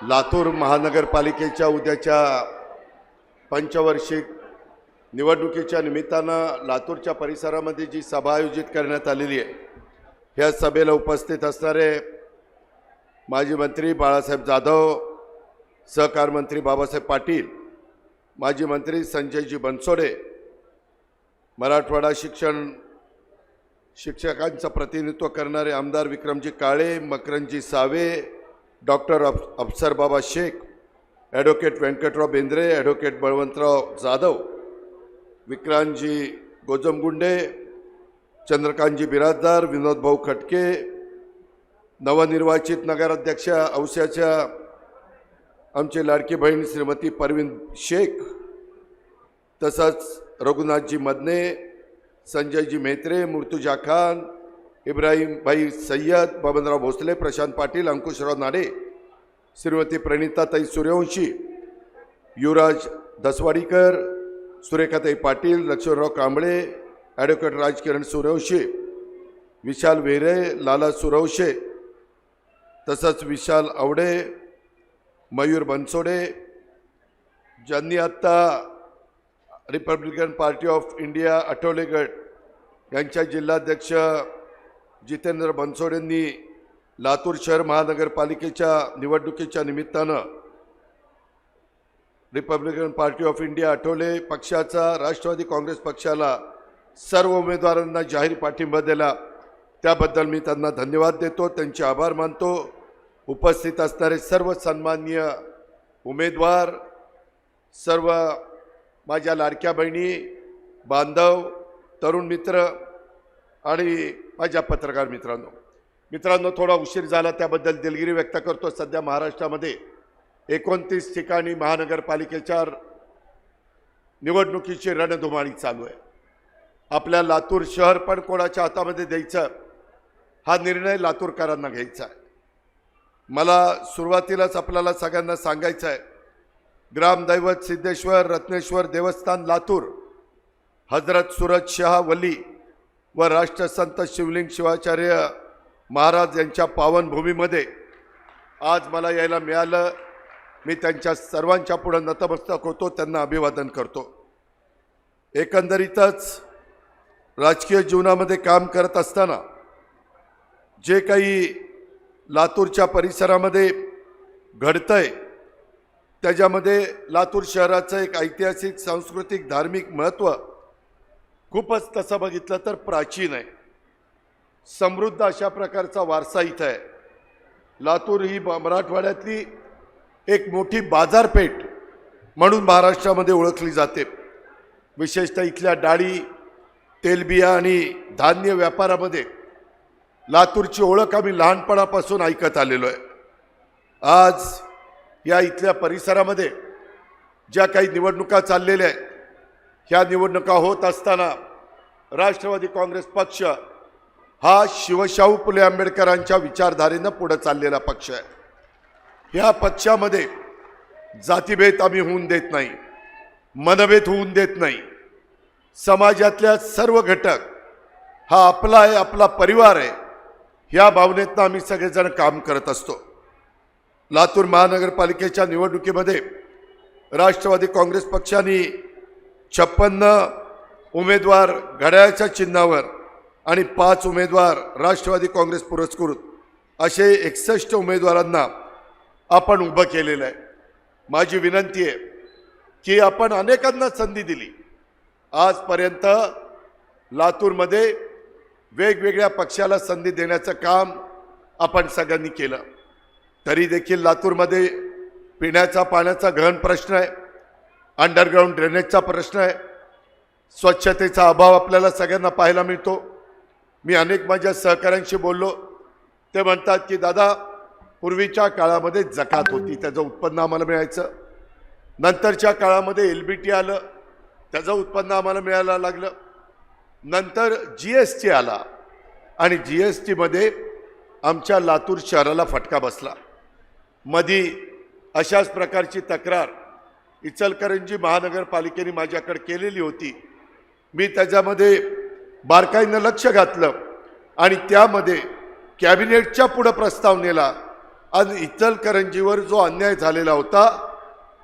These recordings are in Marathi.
लातूर महानगरपालिकेच्या उद्याच्या पंचवार्षिक निवडणुकीच्या निमित्तानं लातूरच्या परिसरामध्ये जी सभा आयोजित करण्यात आलेली आहे, ह्या सभेला उपस्थित असणारे माजी मंत्री बाळासाहेब जाधव, सहकार मंत्री बाबासाहेब पाटील, माजी मंत्री संजयजी बनसोडे, मराठवाडा शिक्षकांचं प्रतिनिधित्व करणारे आमदार विक्रमजी काळे, मकरंदजी सावे, डॉक्टर अफसर बाबा शेख, ॲडव्होकेट व्यंकटराव बेंद्रे, ॲडव्होकेट बळवंतराव जाधव, विक्रांतजी गोजमगुंडे, चंद्रकांतजी बिराजदार, विनोद भाऊ खटके, नवनिर्वाचित नगराध्यक्ष औस्याच्या आमची लाडकी बहीण श्रीमती परवीन शेख, तसंच रघुनाथजी मदने, संजयजी मेहत्रे, मुर्तुजा खान, इब्राहिम भाई सय्यद, बबनराव भोसले, प्रशांत पाटील, अंकुशराव नाडे, श्रीमती प्रणिताताई सूर्यवंशी, युवराज दसवाडीकर, सुरेखाताई पाटील, लक्ष्मणराव कांबळे, ॲडव्होकेट राजकिरण सूर्यवंशी, विशाल वेरे, लाला सूर्यवंशे, तसंच विशाल आवडे, मयूर बनसोडे, ज्यांनी आत्ता Republican party of India Athawale गट यांच्या जिल्हाध्यक्ष जितेंद्र बनसोडेंनी लातूर शहर महानगरपालिकेच्या निवडणुकीच्या निमित्तानं Republican party of India Athawale पक्षाचा राष्ट्रवादी काँग्रेस पक्षाला सर्व उमेदवारांना जाहीर पाठिंबा दिला, त्याबद्दल मी त्यांना धन्यवाद देतो, त्यांचे आभार मानतो। उपस्थित असणारे सर्व सन्माननीय उमेदवार, सर्व माझ्या लाडक्या बहिणी, बांधव, तरुण मित्र आणि माझ्या पत्रकार मित्रांनो, थोडा उशीर झाला त्याबद्दल दिलगिरी व्यक्त करतो। सध्या महाराष्ट्रामध्ये 29 ठिकाणी महानगरपालिकेच्या निवडणुकीची रणधुमाळी चालू आहे। आपल्या लातूर शहर पण कोणाच्या हातामध्ये द्यायचं हा निर्णय लातूरकरांना घ्यायचा आहे। मला सुरुवातीलाच आपल्याला सगळ्यांना सांगायचं आहे, ग्रामदैवत सिद्धेश्वर रत्नेश्वर देवस्थान लातूर, हजरत सूरज शाह वली व राष्ट्रसंत शिवलिंग शिवाचार्य महाराज यांच्या पावनभूमीमध्ये आज मला यायला मिळालं। मी त्यांच्या सर्वांच्या पुढे नतमस्तक होतो, त्यांना अभिवादन करतो। एकंदरीतच राजकीय जीवनामध्ये काम करत असताना जे काही लातूरच्या परिसरामध्ये घडतंय, त्याच्यामध्ये लातूर शहराचं एक ऐतिहासिक, सांस्कृतिक, धार्मिक महत्त्व खूपच तसं बघितलं तर प्राचीन आहे। समृद्ध अशा प्रकारचा वारसा इथं आहे। लातूर ही मराठवाड्यातली एक मोठी बाजारपेठ म्हणून महाराष्ट्रामध्ये ओळखली जाते। विशेषतः इथल्या डाळी, तेलबिया आणि धान्य व्यापारामध्ये लातूरची ओळख आम्ही लहानपणापासून ऐकत आलेलो आहे। आज या इथल्या परिसरामध्ये ज्या काही निवडणुका चाललेल्या आहेत, ह्या निवडणुका होत असताना राष्ट्रवादी काँग्रेस पक्ष हा शिवशाहू फुले आंबेडकरांच्या विचारधारेनं पुढे चाललेला पक्ष आहे। ह्या पक्षामध्ये जातीभेद आम्ही होऊन देत नाही, मनभेद होऊन देत नाही। समाजातल्या सर्व घटक हा आपला आहे, आपला परिवार आहे, ह्या भावनेतनं आम्ही सगळेजण काम करत असतो। लातूर महानगरपालिकेच्या निवडणुकीमध्ये राष्ट्रवादी काँग्रेस पक्षाने 56 उमेदवार घड्याळाच्या चिन्हावर आणि 5 उमेदवार राष्ट्रवादी काँग्रेस पुरस्कृत असे 61 उमेदवारांना आपण उभं केलेलं आहे। माझी विनंती आहे की आपण अनेकांना संधी दिली। आजपर्यंत लातूरमध्ये वेगवेगळ्या पक्षाला संधी देण्याचं काम आपण सगळ्यांनी केलं, तरी देखील लातूरमध्ये पिण्याचा पाण्याचा गहन प्रश्न आहे, अंडरग्राऊंड ड्रेनेजचा प्रश्न आहे, स्वच्छतेचा अभाव आपल्याला सगळ्यांना पाहायला मिळतो। मी अनेक माझ्या सहकाऱ्यांशी बोललो, ते म्हणतात की दादा, पूर्वीच्या काळामध्ये जकात होती, त्याचं उत्पन्न आम्हाला मिळायचं, नंतरच्या काळामध्ये LBT आलं, त्याचं उत्पन्न आम्हाला मिळायला लागलं, नंतर GST आला आणि GSTमध्ये आमच्या लातूर शहराला फटका बसला। मधी अशाच प्रकारची तक्रार इचलकरंजी महानगरपालिकेने माझ्याकडे केलेली होती। मी त्याच्यामध्ये बारकाईनं लक्ष घातलं आणि त्यामध्ये कॅबिनेटच्या पुढे प्रस्ताव नेला आणि इचलकरंजीवर जो अन्याय झालेला होता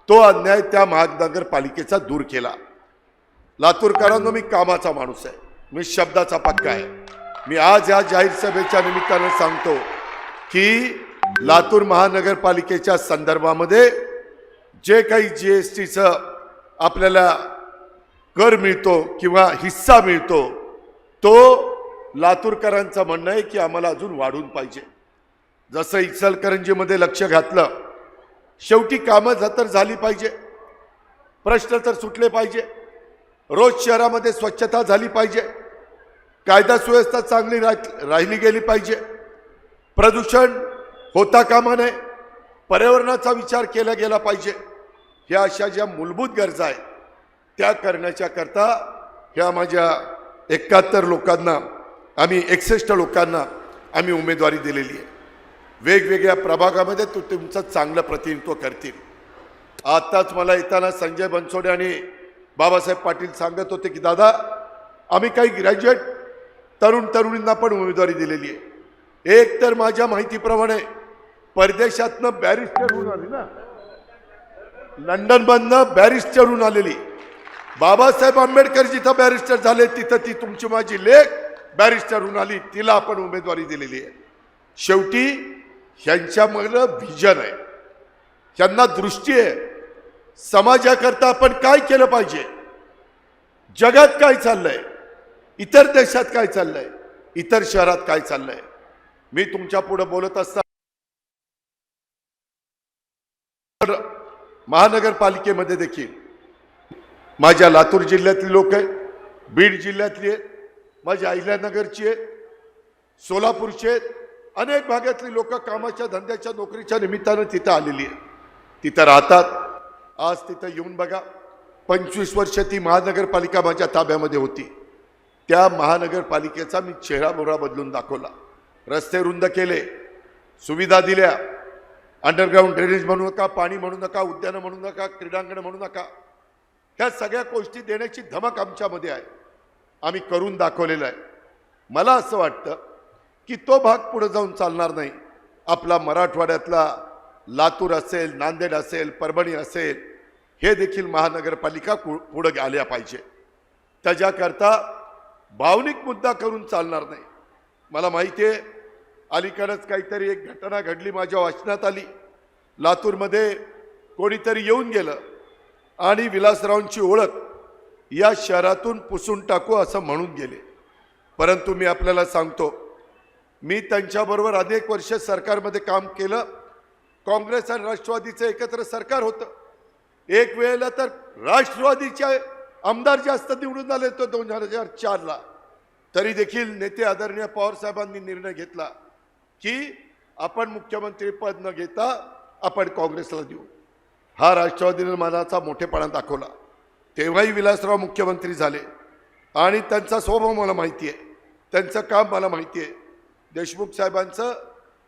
तो अन्याय त्या महानगरपालिकेचा दूर केला। लातूरकरांनो, मी कामाचा माणूस आहे, मी शब्दाचा पक्का आहे। मी आज या जाहीर सभेच्या निमित्ताने सांगतो की लातूर महानगरपालिकेच्या संदर्भामध्ये जे काही जीएसटीचं आपल्याला कर मिळतो किंवा हिस्सा मिळतो तो लातूरकरांचं म्हणणं आहे की आम्हाला अजून वाढून पाहिजे। जसं इचलकरंजीमध्ये लक्ष घातलं, शेवटी कामं तर झाली पाहिजे, प्रश्न तर सुटले पाहिजे, रोज शहरामध्ये स्वच्छता झाली पाहिजे, कायदा सुव्यवस्था चांगली राहिली गेली पाहिजे, प्रदूषण होता कामा नये, पर्यावरणाचा विचार केला गेला पाहिजे। ह्या अशा ज्या मूलभूत गरजा आहेत त्या करण्याच्या करता ह्या माझ्या 71 लोकांना आम्ही 61 लोकांना आम्ही उमेदवारी दिलेली आहे। वेगवेगळ्या प्रभागामध्ये तुमचं चांगलं प्रतिनिधित्व करतील। आताच मला येताना संजय बनसोडे आणि बाबासाहेब पाटील सांगत होते की दादा, आम्ही काही ग्रॅज्युएट तरुणींना पण उमेदवारी दिलेली आहे। एक तर माझ्या माहितीप्रमाणे परदेशातनं बॅरिस्टर होऊन आली ना, लंडनमधनं बॅरिस्टर होऊन आलेली, बाबासाहेब आंबेडकर जिथं बॅरिस्टर झाले तिथं ती तुमची माझी लेक बॅरिस्टर होऊन आली, तिला आपण उमेदवारी दिलेली आहे। शेवटी ह्यांच्यामध्ये व्हिजन आहे, ह्यांना दृष्टी आहे, समाजाकरता आपण काय केलं पाहिजे, जगात काय चाललंय, इतर देशात काय चाललंय, इतर शहरात काय चाललंय। मी तुमच्या पुढे बोलत असताना महानगरपालिकेमध्ये देखील माझ्या लातूर जिल्ह्यातली लोक आहेत, बीड जिल्ह्यातली आहेत, माझ्या अहिल्यानगरची आहेत, सोलापूरची आहेत, अनेक भागातली लोक कामाच्या धंद्याच्या नोकरीच्या निमित्तानं तिथं आलेली आहेत, तिथं राहतात। आज तिथं येऊन बघा, 25 वर्ष ती महानगरपालिका माझ्या ताब्यामध्ये होती। त्या महानगरपालिकेचा मी चेहरामोहरा बदलून दाखवला, रस्ते रुंद केले, सुविधा दिल्या, अंडरग्राऊंड ड्रेनेज म्हणू नका, पाणी म्हणू नका, उद्यानं म्हणू नका, क्रीडांगण म्हणू नका, ह्या सगळ्या गोष्टी देण्याची धमक आमच्यामध्ये आहे, आम्ही करून दाखवलेलं आहे। मला असं वाटतं की तो भाग पुढे जाऊन चालणार नाही। आपला मराठवाड्यातला लातूर असेल, नांदेड असेल, परभणी असेल, हे देखील महानगरपालिका पुढे आल्या पाहिजे। त्याच्याकरता भावनिक मुद्दा करून चालणार नाही। मला माहिती आहे, अलीकडेच काहीतरी एक घटना घडली, माझ्या वाचनात आली, लातूरमध्ये कोणीतरी येऊन गेलं आणि विलासरावांची ओळख या शहरातून पुसून टाकू असं म्हणून गेले। परंतु मी आपल्याला सांगतो, मी त्यांच्याबरोबर अनेक वर्ष सरकारमध्ये काम केलं, काँग्रेस आणि राष्ट्रवादीचं एकत्र सरकार होतं। एक वेळेला तर राष्ट्रवादीचे आमदार जास्त निवडून आले तो 2004ला, तरी देखील नेते आदरणीय पवार साहेबांनी निर्णय घेतला की आपण मुख्यमंत्री पद न घेता आपण काँग्रेसला देऊ। हा राष्ट्रवादीने मनाचा मोठेपणा दाखवला, तेव्हाही विलासराव मुख्यमंत्री झाले आणि त्यांचा स्वभाव मला माहिती आहे, त्यांचं काम मला माहिती आहे। देशमुख साहेबांचं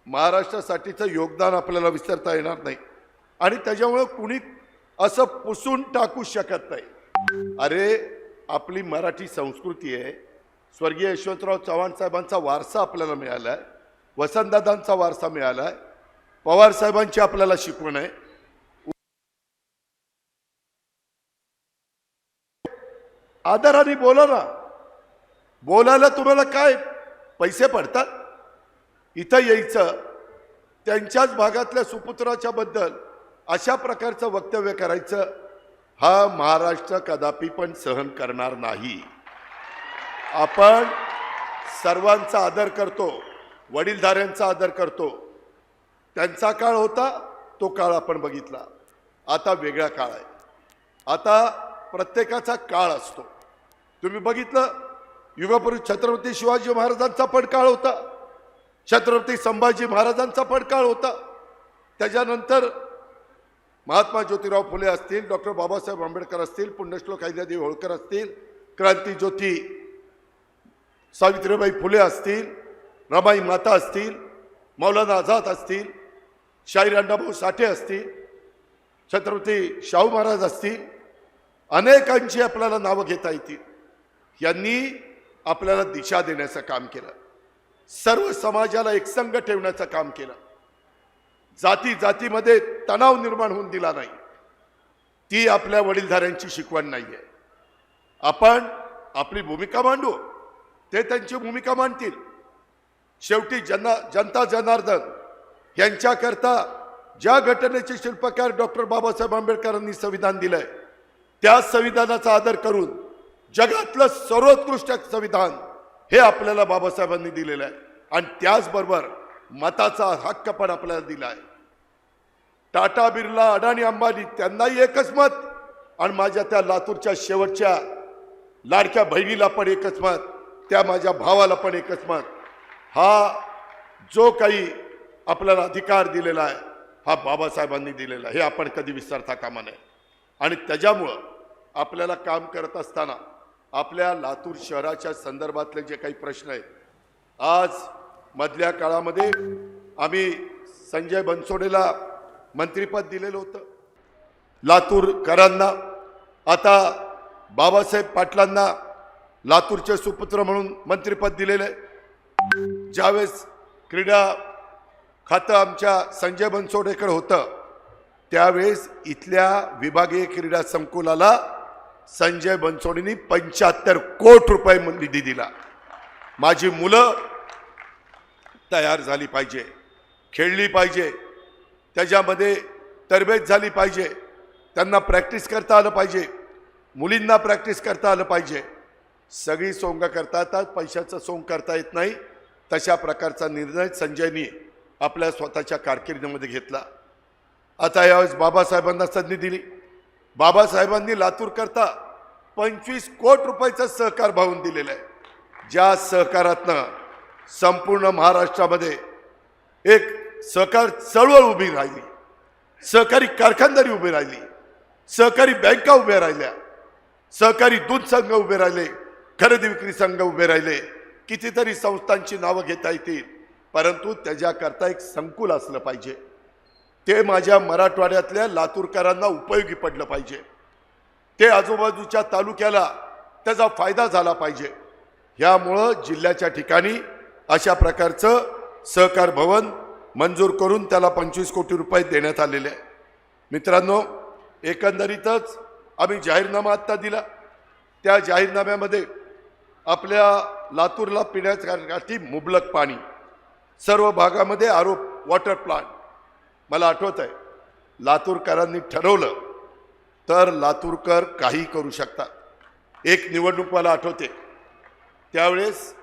महाराष्ट्रासाठीचं योगदान आपल्याला विसरता येणार नाही आणि त्याच्यामुळे कुणी असं पुसून टाकू शकत नाही। अरे, आपली मराठी संस्कृती आहे, स्वर्गीय यशवंतराव चव्हाण साहेबांचा वारसा आपल्याला मिळाला आहे, वसंतदादांचा वारसा मिळाला आहे, पवार साहेबांची आपल्याला शिकवण आहे। आदराने बोला ना, बोलायला तुम्हाला काय पैसे पडतात? इथं यायचं, त्यांच्याच भागातल्या सुपुत्राच्या बद्दल अशा प्रकारचं वक्तव्य करायचं, हा महाराष्ट्र कदापि पण सहन करणार नाही। आपण सर्वांचा आदर करतो, वडीलधाऱ्यांचा आदर करतो, त्यांचा काळ होता तो काळ आपण बघितला, आता वेगळा काळ आहे, आता प्रत्येकाचा काळ असतो। तुम्ही बघितलं, युगपुरुष छत्रपती शिवाजी महाराजांचा पण काळ होता, छत्रपती संभाजी महाराजांचा पण काळ होता, त्याच्यानंतर महात्मा ज्योतिराव फुले असतील, डॉक्टर बाबासाहेब आंबेडकर असतील, पुण्यश्लोक अहिल्यादेवी होळकर असतील, क्रांतिज्योती सावित्रीबाई फुले असतील, रमाई माता असतील, मौलाना आझाद असतील, शाहीर अण्णाभाऊ साठे असतील, छत्रपती शाहू महाराज असतील, अनेकांची आपल्याला नावं घेता येतील। यांनी आपल्याला दिशा देण्याचं काम केलं, सर्व समाजाला एकसंग ठेवण्याचं काम केलं। जाती जातीमध्ये तणाव निर्माण होऊन दिला नाही, ती आपल्या वडीलधाऱ्यांची शिकवण नाहीये. आपण आपली भूमिका मांडू, ते त्यांची भूमिका मांडतील. शेवटी जनता जनार्दन यांच्याकरता ज्या घटनेचे शिल्पकार डॉक्टर बाबासाहेब आंबेडकरांनी संविधान दिलंय, त्या संविधानाचा आदर करून जगातलं सर्वोत्कृष्ट संविधान हे आपल्याला बाबासाहेबांनी दिलेलं आहे. आणि त्याचबरोबर मताचा हक्क पण आपल्याला दिला आहे. टाटा, बिर्ला, अडाणी, अंबानी त्यांनाही एकच मत, आणि माझ्या त्या लातूरच्या शेवटच्या लाडक्या बहिणीला पण एकच मत, त्या माझ्या भावाला पण एकच मत. हा जो काही आपल्याला अधिकार दिलेला आहे हा बाबासाहेबांनी दिलेला आहे, हे आपण कधी विसरता कामा नये. आणि त्याच्यामुळं आपल्याला काम करत असताना आपल्या लातूर शहराच्या संदर्भातले जे काही प्रश्न आहेत, आज मधल्या काळामध्ये आम्ही संजय बनसोडेला मंत्रिपद दिलेलं होतं. लातूरकरांना आता बाबासाहेब पाटलांना लातूरचे सुपुत्र म्हणून मंत्रिपद दिलेलं आहे. ज्यावेळेस क्रीडा खातं आमच्या संजय बनसोडेकडे होतं, त्यावेळेस इथल्या विभागीय क्रीडा संकुलाला संजय बनसोडेंनी 75 कोटी रुपये निधी दिला. माझी मुलं तयार झाली पाहिजे, खेळली पाहिजे, त्याच्यामध्ये तरबेज झाली पाहिजे, त्यांना प्रॅक्टिस करता आलं पाहिजे, मुलींना प्रॅक्टिस करता आलं पाहिजे. सगळी सोंग करता येतात, पैशाचं सोंग करता येत नाही. तशा प्रकारचा निर्णय संजयनी आपल्या स्वतःच्या कारकिर्दीमध्ये घेतला. आता यावेळेस बाबासाहेबांना संधी दिली. बाबासाहेबांनी लातूर करता 25 कोटी रुपयाचं सहकार भावून दिलेलं आहे. ज्या सहकारातनं संपूर्ण महाराष्ट्रामध्ये एक सहकार चळवळ उभी राहिली, सहकारी कारखानदारी उभी राहिली, सहकारी बँका उभ्या राहिल्या, सहकारी दूध संघ उभे राहिले, खरेदी विक्री संघ उभे राहिले. कितीतरी संस्थांची नावं घेता येतील, परंतु त्याच्याकरता एक संकुल असलं पाहिजे. ते माझ्या मराठवाड्यातल्या लातूरकरांना उपयोगी पडलं पाहिजे. ते आजूबाजूच्या तालुक्याला त्याचा फायदा झाला पाहिजे. ह्यामुळं जिल्ह्याच्या ठिकाणी अशा प्रकारचं सहकार भवन मंजूर करून त्याला 25 कोटी रुपये देण्यात आलेले आहे. मित्रांनो, एकंदरीतच आम्ही जाहीरनामा आत्ता दिला. त्या जाहीरनाम्यामध्ये आपल्या लातूरला पिण्यासाठी मुबलक पाणी, सर्व भागामध्ये आरो वॉटर प्लांट. मला आठवत आहे, लातूरकरांनी ठरवलं तर लातूरकर काही करू शकतात. एक निवडणूक मला आठवते, त्यावेळेस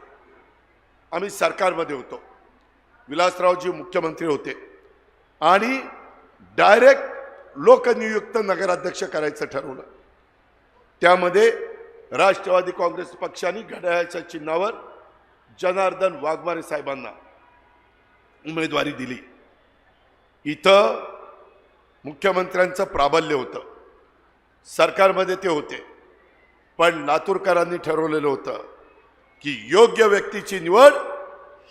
आम्ही सरकारमध्ये होतो, विलासरावजी मुख्यमंत्री होते, आणि डायरेक्ट लोकनियुक्त नगराध्यक्ष करायचं ठरवलं. त्यामध्ये राष्ट्रवादी काँग्रेस पक्षाने घड्याळाच्या चिन्हावर जनार्दन वाघमारे साहेबांना उमेदवारी दिली. इथं मुख्यमंत्र्यांचं प्राबल्य होतं, सरकारमध्ये ते होते, पण लातूरकरांनी ठरवलेलं होतं की योग्य व्यक्तीची निवड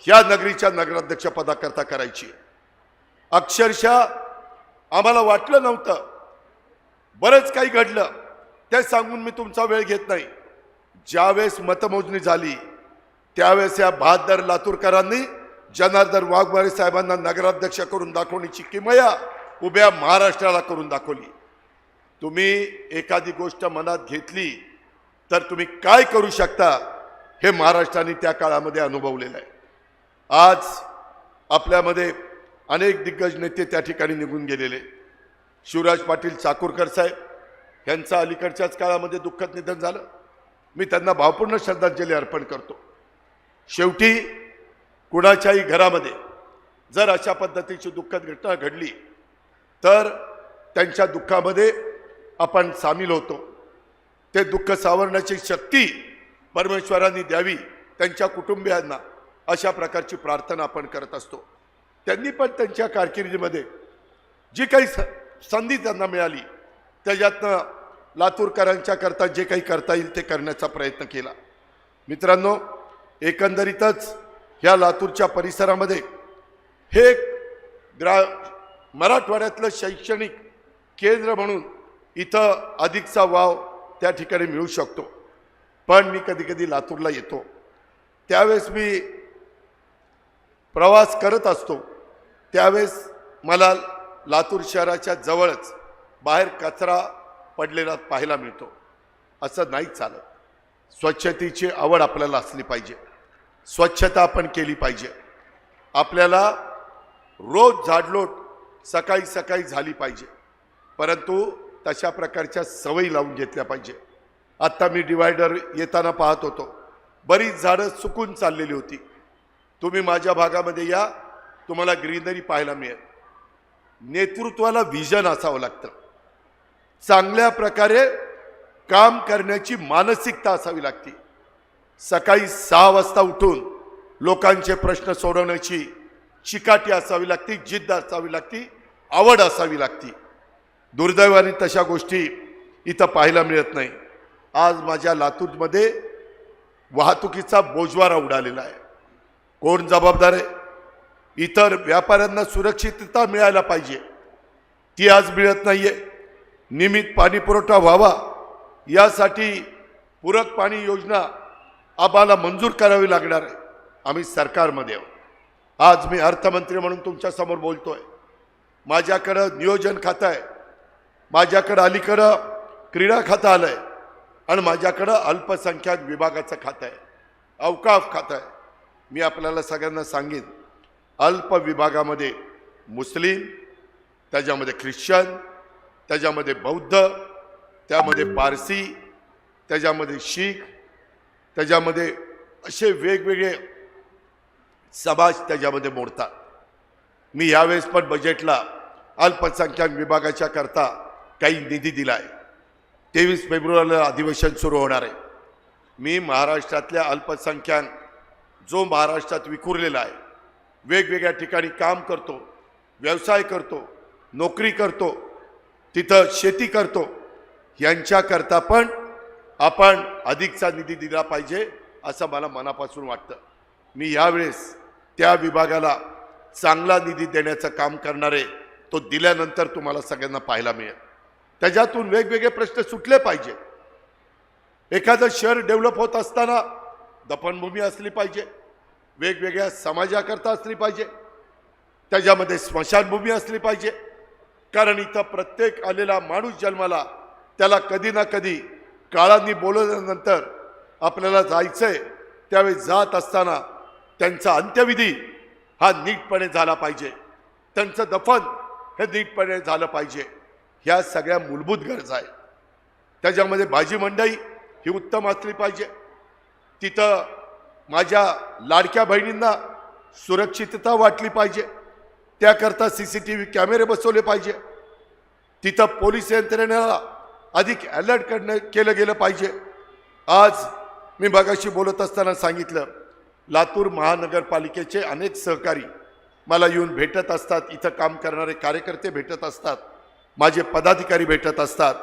ह्या नगरीच्या नगराध्यक्षपदाकरता करायची. अक्षरशः आम्हाला वाटलं नव्हतं, बरंच काही घडलं, ते सांगून मी तुमचा वेळ घेत नाही. ज्यावेळेस मतमोजणी झाली त्यावेळेस या बहादर लातूरकरांनी जनार्दन वाघमारे साहेबांना नगराध्यक्ष करून दाखवण्याची किमया उभ्या महाराष्ट्राला करून दाखवली. तुम्ही एखादी गोष्ट मनात घेतली तर तुम्ही काय करू शकता हे महाराष्ट्राने त्या काळामध्ये अनुभवलेलं आहे. आज आपल्यामध्ये अनेक दिग्गज नेते त्या ठिकाणी निघून गेलेले. शिवराज पाटील चाकूरकर साहेब यांचं अलीकडच्याच काळामध्ये दुःखद निधन झालं. मी त्यांना भावपूर्ण श्रद्धांजली अर्पण करतो. शेवटी कुणाच्याही घरामध्ये जर अशा पद्धतीची दुःखद घटना घडली तर त्यांच्या दुःखामध्ये आपण सामील होतो. ते दुःख सावरण्याची शक्ती परमेश्वरांनी द्यावी त्यांच्या कुटुंबियांना, अशा प्रकारची प्रार्थना आपण करत असतो. त्यांनी पण त्यांच्या कारकिर्दीमध्ये जी काही संधी त्यांना मिळाली त्याच्यातनं लातूरकरांच्या करता जे काही करता येईल ते करण्याचा प्रयत्न केला. मित्रांनो, एकंदरीतच ह्या लातूरच्या परिसरामध्ये हे मराठवाड्यातलं शैक्षणिक केंद्र म्हणून इथं अधिकचा वाव त्या ठिकाणी मिळू शकतो. पण मी कधी कधी लातूरला येतो, त्यावेळेस मी प्रवास करत असतो, त्यावेळेस मला लातूर शहराच्या जवळच बाहेर कचरा पडलेला पाहायला मिळतो. असं नाही चालत. स्वच्छतेची आवड आपल्याला असली पाहिजे. स्वच्छता आपण केली पाहिजे. आपल्याला रोज झाडलोट सकाळी सकाळी झाली पाहिजे, परंतु तशा प्रकारच्या सवयी लावून घेतल्या पाहिजे. आत्ता मी डिवायडर येताना पाहत होतो, बरीच झाडं सुकून चाललेली होती. तुम्ही माझ्या भागामध्ये या, तुम्हाला ग्रीनरी पाहायला मिळेल. नेतृत्वाला व्हिजन असावं लागतं. चांगल्या प्रकारे काम करण्याची मानसिकता असावी लागते. सकाळी 6 वाजता उठून लोकांचे प्रश्न सोडवण्याची चिकाटी असावी लागते, जिद्द असावी लागते, आवड असावी लागते. दुर्दैवाने तशा गोष्टी इथं पाहायला मिळत नाही. आज माझ्या लातूरमध्ये वाहतुकीचा बोजवारा उडालेला आहे. कोण जबाबदार आहे? इतर व्यापाऱ्यांना सुरक्षितता मिळायला पाहिजे, ती आज मिळत नाहीये. नियमित पाणी पुरवठा व्हावा यासाठी पूरक पाणी योजना आम्हाला मंजूर करावी लागणार आहे. आम्ही सरकारमध्ये आहोत. आज मी अर्थमंत्री म्हणून तुमच्या समोर बोलतोय. माझ्याकडं नियोजन खातं आहे, माझ्याकडं अलीकडं क्रीडा खातं आलंय आणि माझ्याकडं अल्पसंख्याक विभागाचं खातं आहे, अवकाफ खातं आहे. मी आपल्याला सगळ्यांना सांगेन, अल्प विभागामध्ये मुस्लिम, त्याच्यामध्ये ख्रिश्चन, त्याच्यामध्ये बौद्ध, त्यामध्ये पारसी, त्याच्यामध्ये शीख, त्याच्यामध्ये असे वेगवेगळे समाज त्याच्यामध्ये मोडतात. मी यावेळेस पण बजेटला अल्पसंख्याक विभागाच्या करता काही निधी दिला आहे. 23 फेब्रुवारीला अधिवेशन सुरू होणार आहे. मी महाराष्ट्रातल्या अल्पसंख्याक जो महाराष्ट्रात विखुरलेला आहे, वेगवेगळ्या ठिकाणी काम करतो, व्यवसाय करतो, नोकरी करतो, तिथं शेती करतो, यांच्याकरता पण आपण अधिकचा निधी दिला पाहिजे असं मला मनापासून वाटतं. मी यावेळेस त्या विभागाला चांगला निधी देण्याचं काम करणार आहे. तो दिल्यानंतर तुम्हाला सगळ्यांना पाहायला मिळेल. त्याच्यातून वेगवेगळे प्रश्न सुटले पाहिजे. एखादं शहर डेव्हलप होत असताना दफनभूमी असली पाहिजे, वेगवेगळ्या समाजाकरता असली पाहिजे, त्याच्यामध्ये स्मशानभूमी असली पाहिजे. कारण इथं प्रत्येक आलेला माणूस जन्माला त्याला कधी ना कधी काळांनी बोलवल्यानंतर आपल्याला जायचंय, त्यावेळी जात असताना त्यांचा अंत्यविधी हा नीटपणे झाला पाहिजे, त्यांचं दफन हे नीटपणे झालं पाहिजे. ह्या सगळ्या मूलभूत गरजा आहेत. त्याच्यामध्ये भाजी मंडई ही उत्तम असली पाहिजे. तिथं माझ्या लाडक्या बहिणींना सुरक्षितता वाटली पाहिजे, त्याकरता CCTV कॅमेरे बसवले पाहिजे. तिथं पोलीस यंत्रणेला अधिक अलर्ट केलं गेलं पाहिजे. आज मी मगाशी बोलत असताना सांगितलं, लातूर महानगरपालिकेचे अनेक सहकारी मला येऊन भेटत असतात. इथं काम करणारे कार्यकर्ते भेटत असतात, माझे पदाधिकारी भेटत असतात,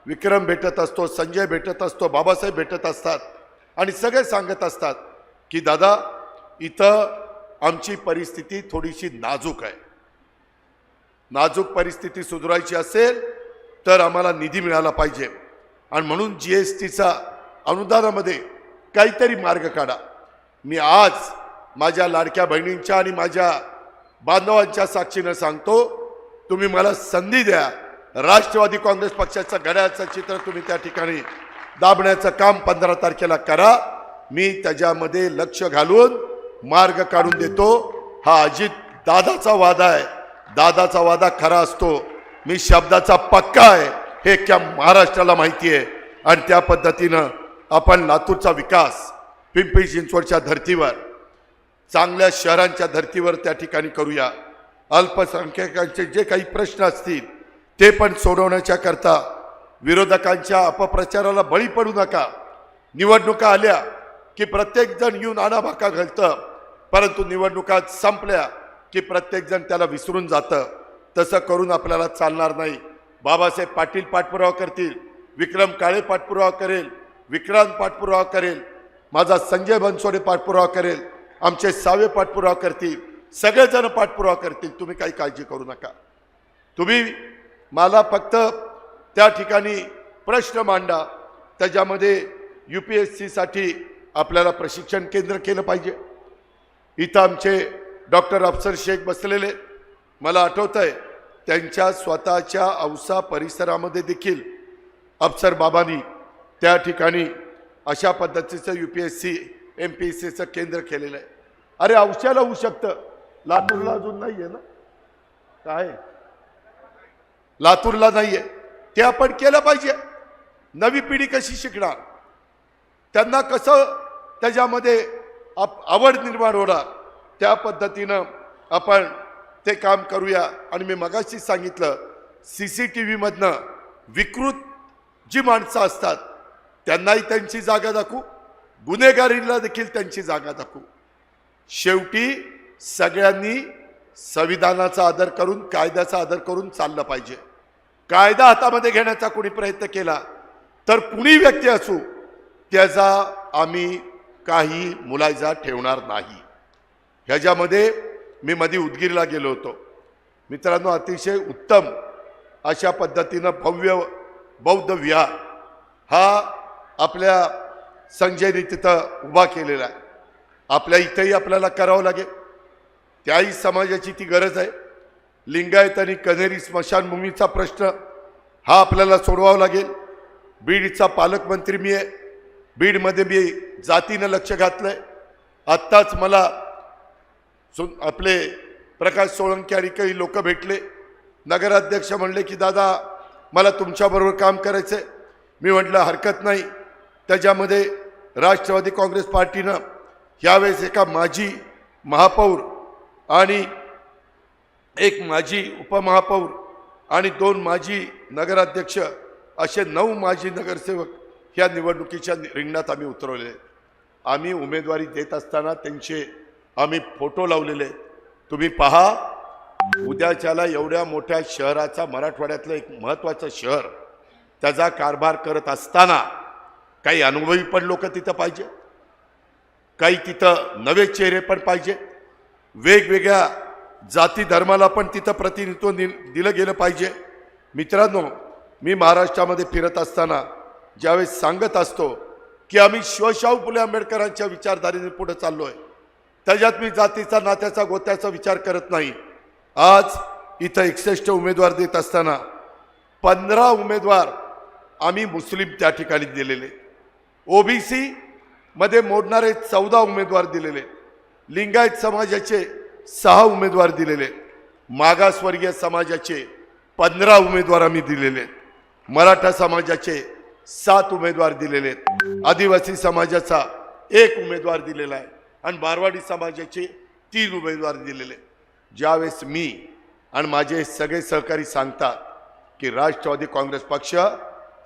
विक्रम भेटत असतो, संजय भेटत असतो, बाबासाहेब भेटत असतात आणि सगळे सांगत असतात की दादा, इथं आमची परिस्थिती थोडीशी नाजूक आहे. नाजूक परिस्थिती सुधारायची असेल तर आम्हाला निधी मिळाला पाहिजे आणि म्हणून GSTचा अनुदानामध्ये काहीतरी मार्ग काढा. मी आज माझ्या लाडक्या बहिणींच्या आणि माझ्या बांधवांच्या साक्षीनं सांगतो, तुम्ही मला संधी द्या. राष्ट्रवादी काँग्रेस पक्षाचं घड्याळाचं चित्र तुम्ही त्या ठिकाणी दाबण्याचं काम 15 तारखेला करा. मी त्याच्यामध्ये लक्ष घालून मार्ग काढून देतो. हा अजित दादाचा वादा आहे. दादाचा वादा खरा असतो. मी शब्दाचा पक्का आहे हे क्या महाराष्ट्राला माहिती आहे आणि त्या पद्धतीनं आपण लातूरचा विकास पिंपरी चिंचवडच्या धर्तीवर, चांगल्या शहरांच्या धर्तीवर त्या ठिकाणी करूया. अल्पसंख्याकांचे जे काही प्रश्न असतील ते पण सोडवण्याच्या करता विरोधकांच्या अपप्रचाराला बळी पडू नका. निवडणुका आल्या की प्रत्येकजण येऊन आणाभाका घालतं, परंतु निवडणुका संपल्या की प्रत्येकजण त्याला विसरून जातं. तसं करून आपल्याला चालणार नाही. बाबासाहेब पाटील पाठपुरावा करतील, विक्रम काळे पाठपुरावा करेल, विक्रांत पाठपुरावा करेल, माझा संजय बनसोडे पाठपुरावा करेल, आमचे सावे पाठपुरावा करतील, सगळेजण पाठपुरावा करतील. तुम्ही काही काळजी करू नका. तुम्ही मला फक्त त्या ठिकाणी प्रश्न मांडा. त्याच्यामध्ये UPSCसाठी आपल्याला प्रशिक्षण केंद्र केलं पाहिजे. इथं आमचे डॉक्टर अफसर शेख बसलेले, मला आठवतंय त्यांच्या स्वतःच्या औसा परिसरामध्ये देखील अफसर बाबांनी त्या ठिकाणी अशा पद्धतीचं UPSC MPSCचं केंद्र केलेलं आहे. अरे औशाला होऊ शकतं, लातूरला अजून नाहीये ना, काय लातूरला नाहीये, ते आपण केलं पाहिजे. नवी पिढी कशी शिकणार, त्यांना कसं त्याच्यामध्ये आवड निर्माण होणार, त्या पद्धतीनं आपण ते काम करूया. आणि मी मगाशी सांगितलं, CCTV मधनं विकृत जी माणसं असतात त्यांनाही त्यांची जागा दाखवू, गुन्हेगारीला देखील त्यांची जागा दाखवू. शेवटी सगळ्यांनी संविधानाचा आदर करून, कायद्याचा आदर करून चाललं पाहिजे. कायदा हातामध्ये घेण्याचा कोणी प्रयत्न केला तर कुणी व्यक्ती असू त्याचा आम्ही काही मुलायजा ठेवणार नाही. ह्याच्यामध्ये मी मध्ये उदगीरला गेलो होतो. मित्रांनो, अतिशय उत्तम अशा पद्धतीनं भव्य बौद्ध विहार हा आपल्या संजयने तिथं उभा केलेला आहे. आपल्या इथंही आपल्याला करावं लागेल, त्याही समाजाची ती गरज आहे. लिंगायत आणि कन्हेरी स्मशानभूमीचा प्रश्न हा आपल्याला सोडवावा लागेल. बीडचा पालकमंत्री मी आहे, बीडमध्ये मी जातीनं लक्ष घातलंय. आत्ताच मला आपले प्रकाश सोळंकी आणि काही लोक भेटले, नगराध्यक्ष म्हणले की दादा मला तुमच्याबरोबर काम करायचं आहे. मी म्हटलं हरकत नाही. त्याच्यामध्ये राष्ट्रवादी काँग्रेस पार्टीनं यावेळेस एका माजी महापौर आणि एक माजी उपमहापौर आणि 2 माजी नगराध्यक्ष असे 9 माजी नगरसेवक ह्या निवडणुकीच्या रिंगणात आम्ही उतरवले आहेत. आम्ही उमेदवारी देत असताना त्यांचे आम्ही फोटो लावलेले. तुम्ही पहा, उद्याच्याला एवढ्या मोठ्या शहराचा, मराठवाड्यातलं एक महत्त्वाचं शहर, त्याचा कारभार करत असताना काही अनुभवी पण लोक तिथं पाहिजे, काही तिथं नवे चेहरे पण पाहिजे, वेगवेगळ्या जाती धर्माला पण तिथं प्रतिनिधित्व दिलं गेलं पाहिजे. मित्रांनो, मी महाराष्ट्रामध्ये फिरत असताना ज्यावेळेस सांगत असतो की आम्ही शिवशाहू फुले आंबेडकरांच्या विचारधारेने पुढे चाललो आहे, त्याच्यात मी जातीचा, नात्याचा, गोत्याचा विचार करत नाही. आज इथं 61 उमेदवार देत असताना 15 उमेदवार आम्ही मुस्लिम त्या ठिकाणी दिलेले, OBC मध्ये मोडणारे 14 उमेदवार दिलेले, लिंगायत समाजाचे 6 उमेदवार दिलेले, मागासवर्गीय समाजाचे 15 उमेदवार आम्ही दिलेले, मराठा समाजाचे 7 उमेदवार दिलेले, आदिवासी समाजाचा 1 उमेदवार दिलेला आहे आणि मारवाडी समाजाचे 3 उमेदवार दिलेले. ज्यावेळेस मी आणि माझे सगळे सहकारी सांगतात की राष्ट्रवादी काँग्रेस पक्ष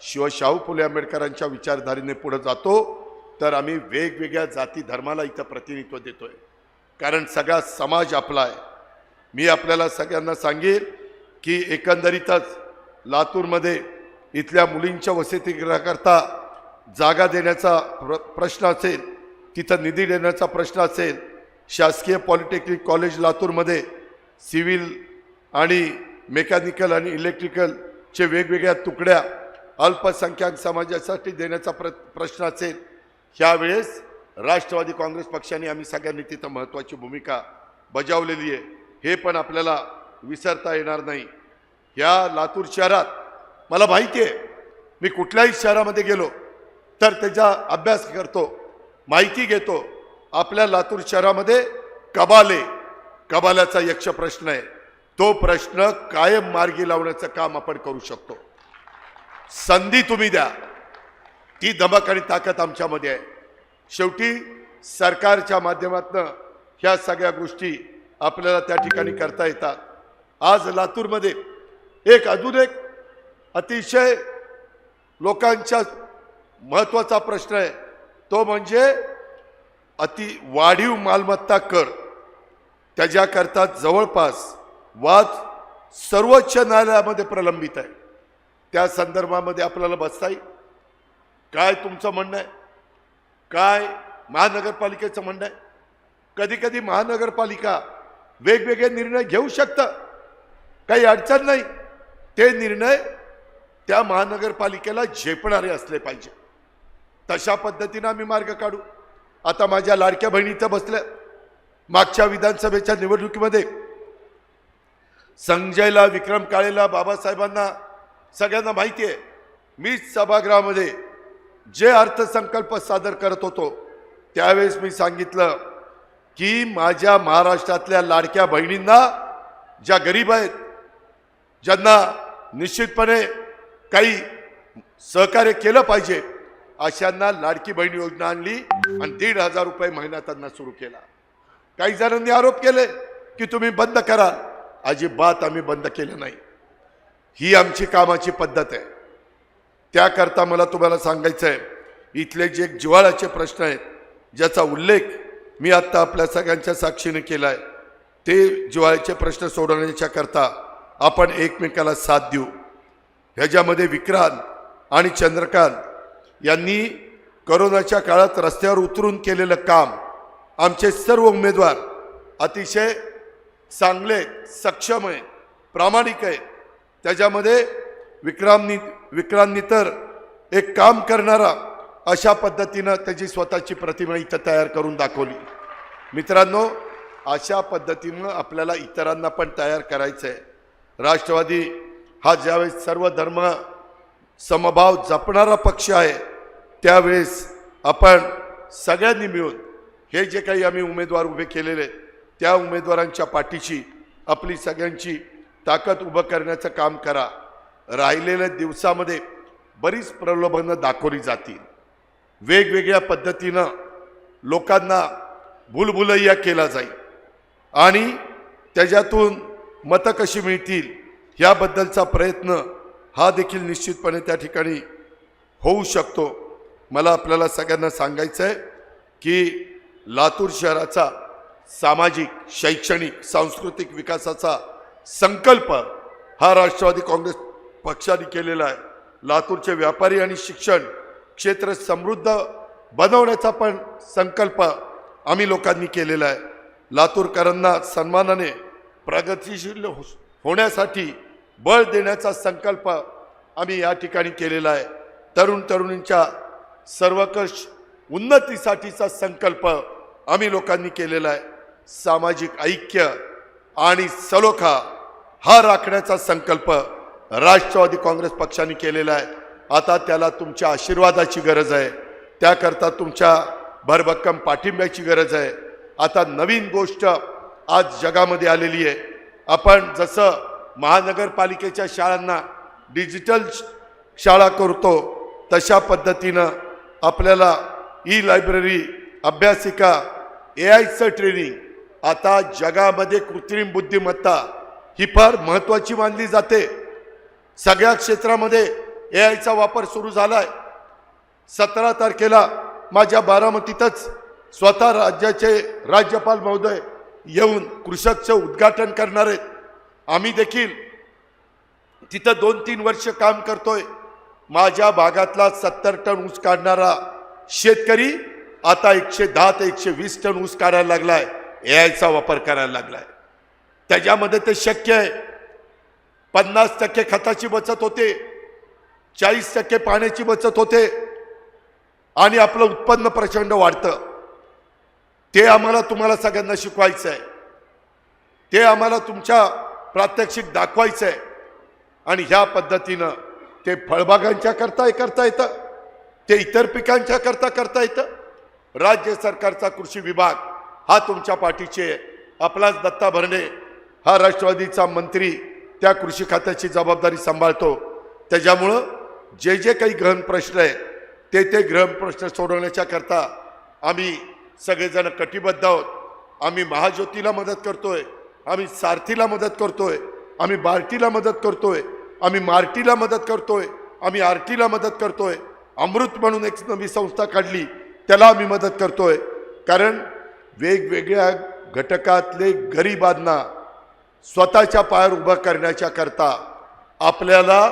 शिवशाहू फुले आंबेडकरांच्या विचारधारेने पुढे जातो, तर आम्ही वेगवेगळ्या जाती धर्माला इथं प्रतिनिधित्व देतोय, कारण सगळा समाज आपला आहे. मी आपल्याला सगळ्यांना सांगेल की एकंदरीतच लातूरमध्ये इथल्या मुलींच्या वसतिगृहाकरता जागा देण्याचा प्रश्न असेल, तिथं निधी देण्याचा प्रश्न असेल, शासकीय पॉलिटेक्निक कॉलेज लातूरमध्ये सिव्हिल आणि मेकॅनिकल आणि इलेक्ट्रिकलचे वेगवेगळ्या तुकड्या अल्पसंख्याक समाजासाठी देण्याचा प्रश्न असेल, ह्यावेळेस राष्ट्रवादी काँग्रेस पक्षाने आम्ही सगळ्यांनी तिथं महत्त्वाची भूमिका बजावलेली आहे. हे पण आपल्याला विसरता येणार नाही. ह्या लातूर शहरात मला माहिती आहे, मी कुठल्याही शहरामध्ये गेलो तर त्याचा अभ्यास करतो, माहिती घेतो. आपल्या लातूर शहरामध्ये कबाल्याचा यक्ष प्रश्न आहे, तो प्रश्न कायम मार्गी लावण्याचं काम आपण करू शकतो. संधी तुम्ही द्या, ती धमक आणि ताकद आमच्यामध्ये आहे. शेवटी सरकारच्या माध्यमातून ह्या सगळ्या गोष्टी आपल्याला त्या ठिकाणी करता येतात. आज लातूरमध्ये अजून एक अतिशय लोकांच्या महत्त्वाचा प्रश्न आहे, तो म्हणजे वाढीव मालमत्ता कर. त्याच्याकरता जवळपास वाद सर्वोच्च न्यायालयामध्ये प्रलंबित आहे. त्या संदर्भामध्ये आपल्याला बसता येईल. काय तुमचं म्हणणं आहे, काय महानगरपालिकेचं म्हणणं आहे? कधी कधी महानगरपालिका वेगवेगळे निर्णय घेऊ शकतं, काही अडचण नाही. ते निर्णय त्या महानगरपालिकेला झेपणारे असले पाहिजे. तशा पद्धतीने आम्ही मार्ग काढू. आता माझ्या लाडक्या बहिणीचं बसल्या, मागच्या विधानसभेच्या निवडणुकीमध्ये संजयला, विक्रम काळेला, बाबासाहेबांना सगळ्यांना माहिती आहे, मीच सभागृहामध्ये जे अर्थसंकल्प सादर करत होतो त्यावेळेस मी सांगितलं की माझ्या महाराष्ट्रातल्या लाडक्या बहिणींना, ज्या गरीब आहेत, ज्यांना निश्चितपणे काही सहकार्य केलं पाहिजे, अशांना लाडकी बहीण योजना आणली आणि 1,500 रुपये महिना त्यांना सुरू केला. काही जणांनी आरोप केले की तुम्ही बंद कराल. अजिबात आम्ही बंद केलं नाही. ही आमची कामाची पद्धत आहे. त्याकरता मला तुम्हाला सांगायचं आहे, इथले जे जिव्हाळ्याचे प्रश्न आहेत ज्याचा उल्लेख मी आत्ता आपल्या सगळ्यांच्या साक्षीने केला आहे, ते जिव्हाळ्याचे प्रश्न सोडवण्याच्या करता आपण एकमेकाला साथ देऊ. ह्याच्यामध्ये विक्रांत आणि चंद्रकांत यांनी कोरोनाच्या काळात रस्त्यावर उतरून केलेलं काम, आमचे सर्व उमेदवार अतिशय चांगले, सक्षम आहे, प्रामाणिक आहे. त्याच्यामध्ये विक्रांतनी तर एक काम करणारा अशा पद्धतीनं त्याची स्वतःची प्रतिमा इथं तयार करून दाखवली. मित्रांनो, अशा पद्धतीनं आपल्याला इतरांना पण तयार करायचं आहे. राष्ट्रवादी हा ज्यावेळेस सर्व धर्म समभाव जपणारा पक्ष आहे, त्यावेळेस आपण सगळ्यांनी मिळून हे जे काही आम्ही उमेदवार उभे केलेले त्या उमेदवारांच्या पाठीशी आपली सगळ्यांची ताकद उभं करण्याचं काम करा. राहिलेल्या दिवसामध्ये बरीच प्रलोभनं दाखवली जातील. वेगवेगळ्या पद्धतीनं लोकांना भूलभुलैया केला जाईल आणि त्याच्यातून मतं कशी मिळतील याबद्दलचा प्रयत्न हा देखील निश्चितपणे त्या ठिकाणी होऊ शकतो. मला आपल्याला सगळ्यांना सांगायचं आहे की लातूर शहराचा सामाजिक, शैक्षणिक, सांस्कृतिक विकासाचा संकल्प हा राष्ट्रवादी काँग्रेस पक्षाने केलेला आहे. लातूरचे व्यापारी आणि शिक्षण क्षेत्र समृद्ध बनवण्याचा पण संकल्प आम्ही लोकांनी केलेला आहे. लातूरकरांना सन्मानाने प्रगतिशील होण्यासाठी बळ देण्याचा संकल्प आम्ही या ठिकाणी केलेला आहे. तरुणींच्या सर्वकष उन्नतीसाठीचा संकल्प आम्ही लोकांनी केलेला आहे. सामाजिक ऐक्य आणि सलोखा हा राखण्याचा संकल्प राष्ट्रवादी काँग्रेस पक्षाने केलेला आहे. आता त्याला तुमच्या आशीर्वादाची गरज आहे. त्याकरता तुमच्या भरभक्कम पाठिंब्याची गरज आहे. आता नवीन गोष्ट आज जगामध्ये आलेली आहे. आपण जसं महानगरपालिकेच्या शाळांना डिजिटल शाळा करतो, तशा पद्धतीनं आपल्याला ई-लायब्ररी, अभ्यासिका, AI ट्रेनिंग, आता जगामध्ये कृत्रिम बुद्धिमत्ता ही फार महत्त्वाची मानली जाते. सगळ्या क्षेत्रामध्ये AIचा वापर सुरू झाला आहे. 17 तारखेला माझ्या बारामतीतच स्वतः राज्याचे राज्यपाल महोदय येऊन कृषकचं उद्घाटन करणार आहेत. आम्ही देखील तिथं 2-3 वर्ष काम करतोय. माझ्या भागातला 70 टन ऊस काढणारा शेतकरी आता 110 ते 120 टन ऊस काढायला लागलाय, AIचा वापर करायला लागलाय. त्याच्यामध्ये ते शक्य आहे. 50% खताची बचत होते, 40% पाण्याची बचत होते आणि आपलं उत्पन्न प्रचंड वाढतं. ते आम्हाला तुम्हाला सगळ्यांना शिकवायचं आहे. ते आम्हाला तुमच्या प्रात्यक्षिक दाखवायचं आहे. आणि ह्या पद्धतीनं ते फळबागांच्या करता येतं, ते इतर पिकांच्या करता येतं. राज्य सरकारचा कृषी विभाग हा तुमच्या पाठीचे आहे. आपलाच दत्ता भरणे हा राष्ट्रवादीचा मंत्री त्या कृषी खात्याची जबाबदारी सांभाळतो. त्याच्यामुळं जे जे काही गहन प्रश्न आहेत ते गहन प्रश्न सोडवण्याच्या करता आम्ही सगळेजण कटिबद्ध आहोत. आम्ही महाज्योतीला मदत करतोय, आम्ही सारथीला मदत करतोय, आम्ही बार्टीला मदत करतोय, आम्ही मार्टीला मदत करतोय, आम्ही आरटीला मदत करतोय. अमृत म्हणून एक नवी संस्था काढली, त्याला आम्ही मदत करतोय. कारण वेगवेगळ्या घटकातले गरिबांना स्वतःच्या पायावर उभं करण्याच्या करता आपल्याला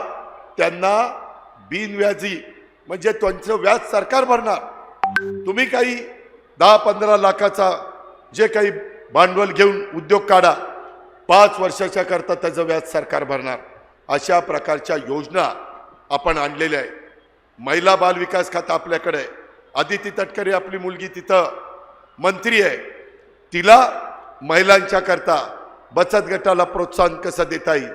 त्यांना बिनव्याजी, म्हणजे त्यांचं व्याज सरकार भरणार. तुम्ही काही 10-15 लाखाचा जे काही भांडवल घेऊन उद्योग काढा, 5 वर्षाच्या करता त्याचं व्याज सरकार भरणार. अशा प्रकारच्या योजना आपण आणलेल्या आहे. महिला बाल विकास खातं आपल्याकडे आहे. आदिती तटकरे आपली मुलगी तिथं मंत्री आहे. तिला महिलांच्या करता बचत गटाला प्रोत्साहन कसं देता येईल,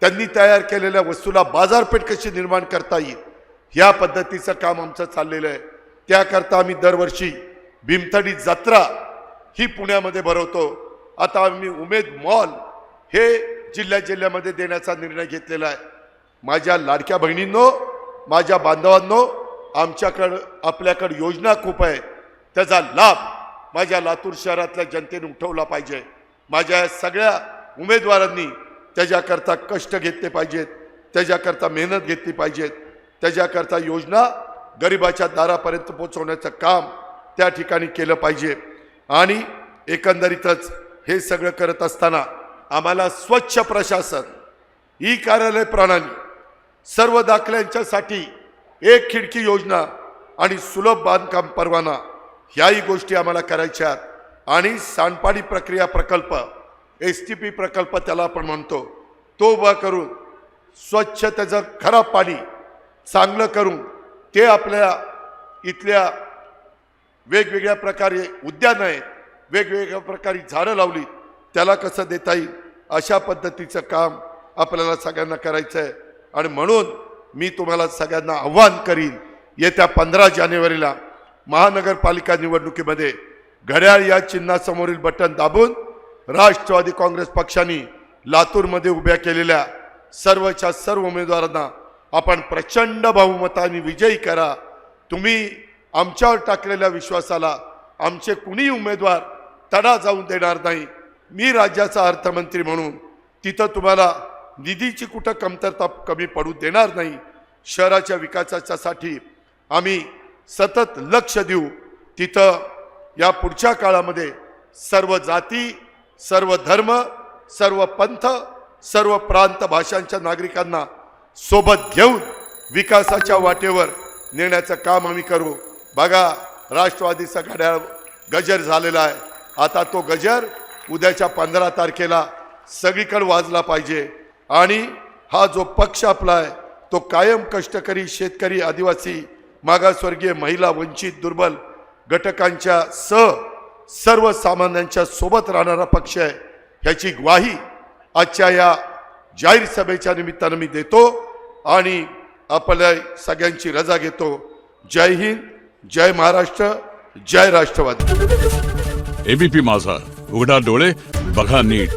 त्यांनी तयार केलेल्या वस्तूला बाजारपेठ कशी निर्माण करता येईल, ह्या पद्धतीचं काम आमचं चाललेलं आहे. त्याकरता आम्ही दरवर्षी भीमथडी जत्रा ही पुण्यामध्ये भरवतो. आता आम्ही उमेद मॉल हे जिल्ह्यामध्ये देण्याचा निर्णय घेतलेला आहे. माझ्या लाडक्या बहिणींनो, माझ्या बांधवांनो, आपल्याकडे योजना खूप आहे. त्याचा लाभ माझ्या लातूर शहरातल्या जनतेने उठवला पाहिजे. माझ्या सगळ्या उमेदवारांनी त्याच्याकरता कष्ट घेतले पाहिजेत, त्याच्याकरता मेहनत घेतली पाहिजेत, त्याच्याकरता योजना गरिबाच्या दारापर्यंत पोहोचवण्याचं काम त्या ठिकाणी केलं पाहिजे. आणि एकंदरीतच हे सगळं करत असताना आम्हाला स्वच्छ प्रशासन, ई कार्यालय प्रणाली, सर्व दाखल्यांच्यासाठी एक खिडकी योजना आणि सुलभ बांधकाम परवाना ह्याही गोष्टी आम्हाला करायच्या आहेत. आणि सांडपाणी प्रक्रिया प्रकल्प, STP प्रकल्प त्याला आपण म्हणतो, तो उभा करून स्वच्छ त्याचं खराब पाणी चांगलं करून ते आपल्या इथल्या वेगवेगळ्या प्रकारे उद्यान आहेत, वेगवेगळ्या प्रकारे झाडं लावली, त्याला कसं देता येईल अशा पद्धतीचं काम आपल्याला सगळ्यांना करायचं आहे. आणि म्हणून मी तुम्हाला सगळ्यांना आव्हान करीन, येत्या 15 जानेवारीला महानगरपालिका निवडणुकीमध्ये घड्याळ या चिन्हासमोरील बटन दाबून राष्ट्रवादी काँग्रेस पक्षाने लातूरमध्ये उभ्या केलेल्या सर्वच्या सर्व उमेदवारांना आपण प्रचंड बहुमताने विजयी करा. तुम्ही आमच्यावर टाकलेल्या विश्वासाला आमचे कुणी उमेदवार तडा जाऊन देणार नाही. मी राज्याचा अर्थमंत्री म्हणून तिथं तुम्हाला निधीची कुठं कमतरता कमी पडू देणार नाही. शहराच्या विकासासाठी आम्ही सतत लक्ष देऊ. तिथं या पुढच्या काळामध्ये सर्व जाती, सर्व धर्म, सर्व पंथ, सर्व प्रांत भाषांच्या नागरिकांना सोबत घेऊन विकासाच्या वाटेवर नेण्याचं काम आम्ही करू. बघा, राष्ट्रवादीचा घड्याळ गजर झालेला आहे. आता तो गजर उद्याच्या 15 तारखेला सगळीकडे वाजला पाहिजे. आणि हा जो पक्ष आपला आहे तो कायम कष्टकरी, शेतकरी, आदिवासी, मागासवर्गीय, महिला, वंचित, दुर्बल घटकांच्या सर्वसामान्यांच्या सोबत राहणारा पक्ष आहे. ह्याची ग्वाही आजच्या या जाहीर सभेच्या निमित्तानं मी देतो आणि आपल्या सगळ्यांची रजा घेतो. जय हिंद, जय महाराष्ट्र, जय राष्ट्रवादी. ABP माझा, उघडा डोळे बघा नीट.